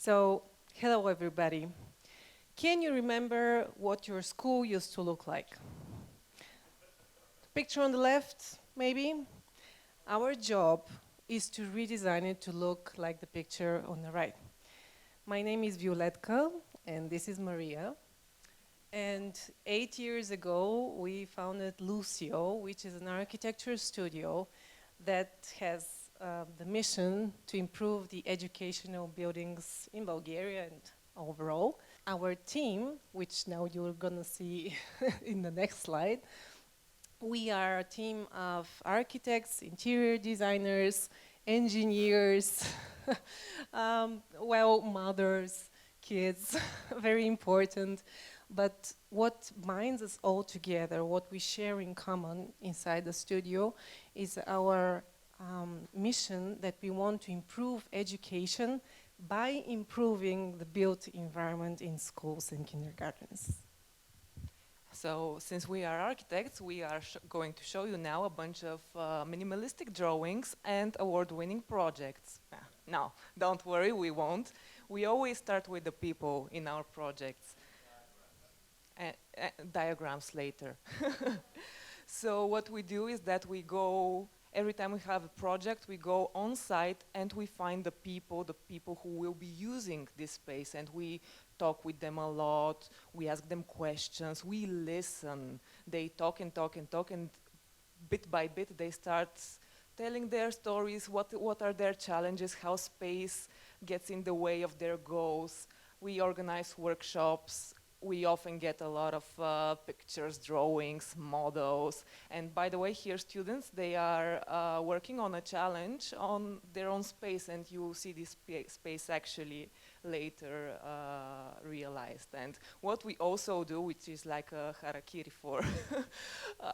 So, hello everybody. Can you remember what your school used to look like? Picture on the left, maybe? Our job is to redesign it to look like the picture on the right. My name is Violetka, and this is Maria. And 8 years ago, we founded Lusio, which is an architecture studio that has the mission to improve the educational buildings in Bulgaria and overall. Our team, which now you're gonna see in the next slide, we are a team of architects, interior designers, engineers, mothers, kids, very important. But what binds us all together, what we share in common inside the studio, is our mission that we want to improve education by improving the built environment in schools and kindergartens. So, since we are architects, we are going to show you now a bunch of minimalistic drawings and award-winning projects. No, don't worry, we won't. We always start with the people in our projects. Diagrams later. So what we do is that we go, every time we have a project, we go on site and we find the people who will be using this space, and we talk with them a lot, we ask them questions, we listen. They talk and talk and talk, and bit by bit they start telling their stories, what are their challenges, how space gets in the way of their goals. We organize workshops. We often get a lot of pictures, drawings, models. And by the way, here students, they are working on a challenge on their own space, and you will see this space actually later realized. And what we also do, which is like a harakiri for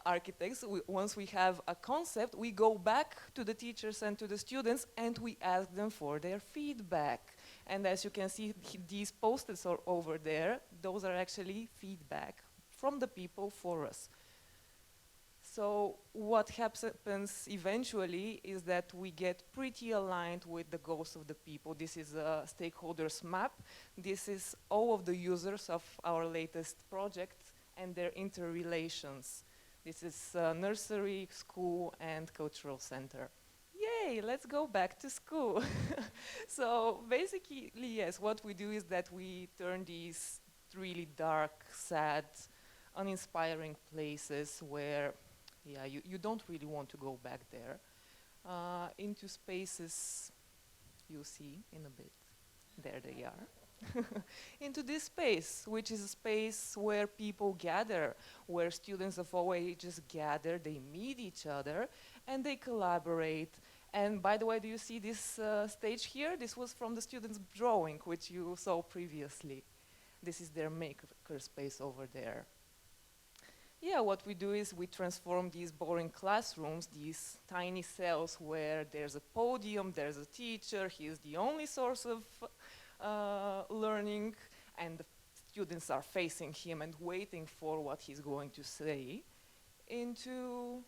architects, once we have a concept, we go back to the teachers and to the students and we ask them for their feedback. And as you can see, these post-its are over there. Those are actually feedback from the people for us. So what happens eventually is that we get pretty aligned with the goals of the people. This is a stakeholders map. This is all of the users of our latest project and their interrelations. This is nursery, school, and cultural center. Yay, let's go back to school. So basically, yes, what we do is that we turn these really dark, sad, uninspiring places where you don't really want to go back there, into spaces you'll see in a bit. There they are. Into this space, which is a space where people gather, where students of all ages gather, they meet each other, and they collaborate. And by the way, do you see this stage here? This was from the students' drawing, which you saw previously. This is their maker space over there. Yeah, what we do is we transform these boring classrooms, these tiny cells where there's a podium, there's a teacher, he is the only source of learning, and the students are facing him and waiting for what he's going to say, into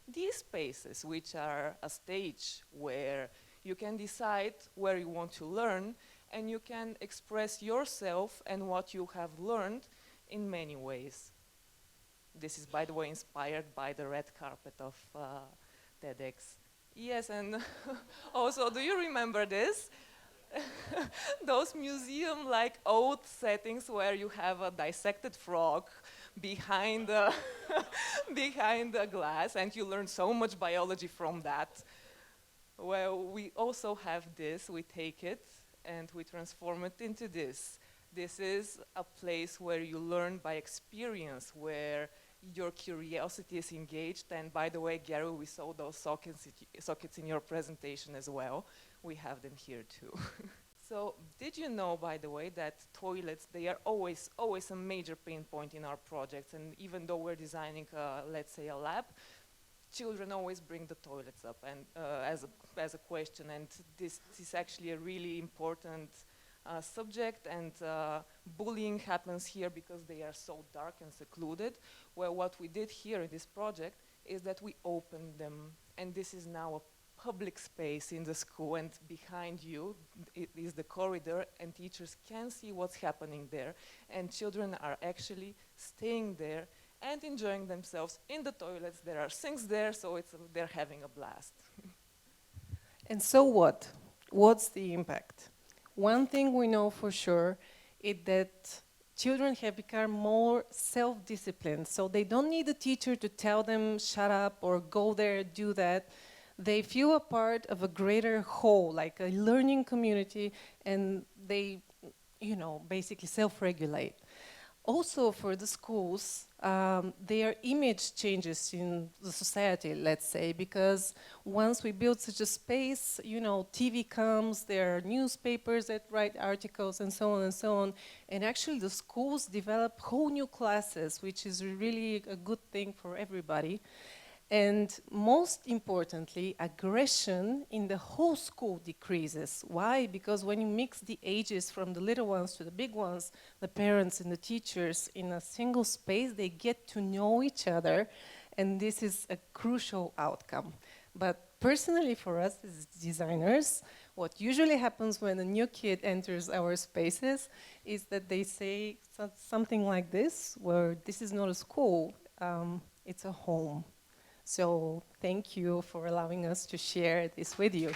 these spaces, which are a stage where you can decide where you want to learn, and you can express yourself and what you have learned in many ways. This is, by the way, inspired by the red carpet of TEDx. Yes, and also, do you remember this? Those museum-like old settings where you have a dissected frog behind the behind the glass, and you learn so much biology from that. Well, we also have this. We take it and we transform it into this. This is a place where you learn by experience, where your curiosity is engaged. And by the way, Gary, we saw those sockets in your presentation as well. We have them here too. So did you know, by the way, that toilets, they are always a major pain point in our projects. And even though we're designing, let's say, a lab, children always bring the toilets up and as a question. And this is actually a really important subject, and bullying happens here because they are so dark and secluded. Well, what we did here in this project is that we opened them, and this is now a public space in the school, and behind you it is the corridor, and teachers can see what's happening there, and children are actually staying there and enjoying themselves in the toilets. There are sinks there, so they're having a blast. And so what? What's the impact? One thing we know for sure is that children have become more self-disciplined, so they don't need a teacher to tell them shut up or go there, do that. They feel a part of a greater whole, like a learning community, and they, basically self-regulate. Also for the schools, their image changes in the society, let's say, because once we build such a space, TV comes, there are newspapers that write articles and so on and so on, and actually the schools develop whole new classes, which is really a good thing for everybody. And most importantly, aggression in the whole school decreases. Why? Because when you mix the ages from the little ones to the big ones, the parents and the teachers in a single space, they get to know each other, and this is a crucial outcome. But personally for us as designers, what usually happens when a new kid enters our spaces is that they say something like this, where this is not a school, it's a home. So thank you for allowing us to share this with you.